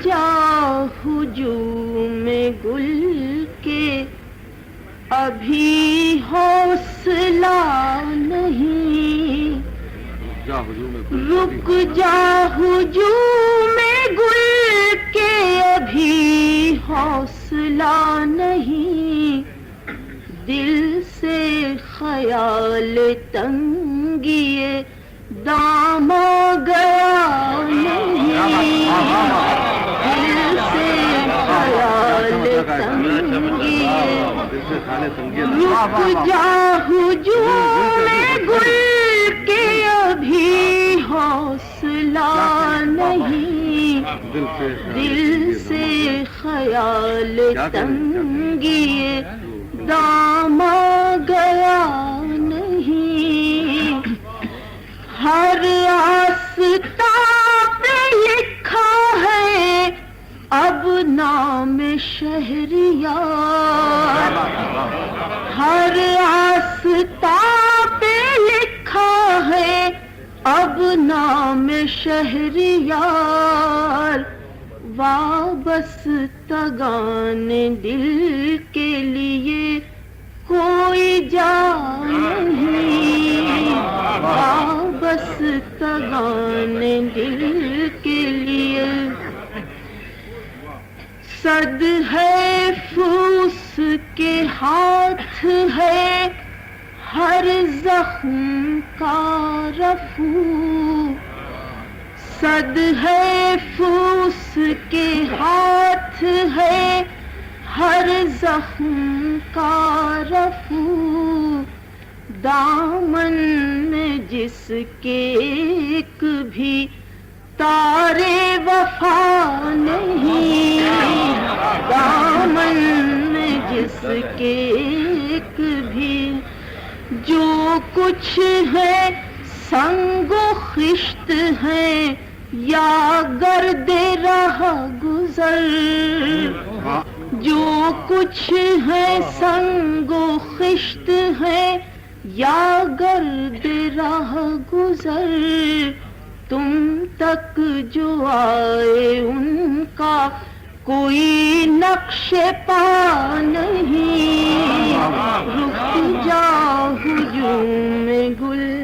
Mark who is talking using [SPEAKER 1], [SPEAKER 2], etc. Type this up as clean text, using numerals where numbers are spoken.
[SPEAKER 1] جا ہجوم گل کے ابھی حوصلہ نہیں، رک جا ہجوم گل کے ابھی حوصلہ نہیں، دل سے خیال تنگیے دام گیا نہیں، دل سے خیال تنگیے رک جا ہجوم گل کے ابھی حوصلہ نہیں، دل سے خیال تنگیے دام گیا نہیں، ہر آستان پہ لکھا ہے اب نام شہریار، ہر آستان پہ لکھا ہے اب نام شہریار، وابستگان دل کے لیے کوئی جا نہیں، وابستگان دل کے لیے صد ہے فوس کے ہاتھ ہے ہر زخم کا رفو، صد ہے فوس کے ہاتھ ہے ہر زخم کا رفو، دامن میں جس کے ایک بھی تارے وفا نہیں، دامن میں جس کے ایک بھی جو کچھ ہے سنگ و خشت ہے یا گرد راہ گزر، جو کچھ ہے سنگ و خشت ہے یا گرد راہ گزر، تم تک جو آئے ان کا کوئی نقش پا نہیں، رک جا ہجوم گل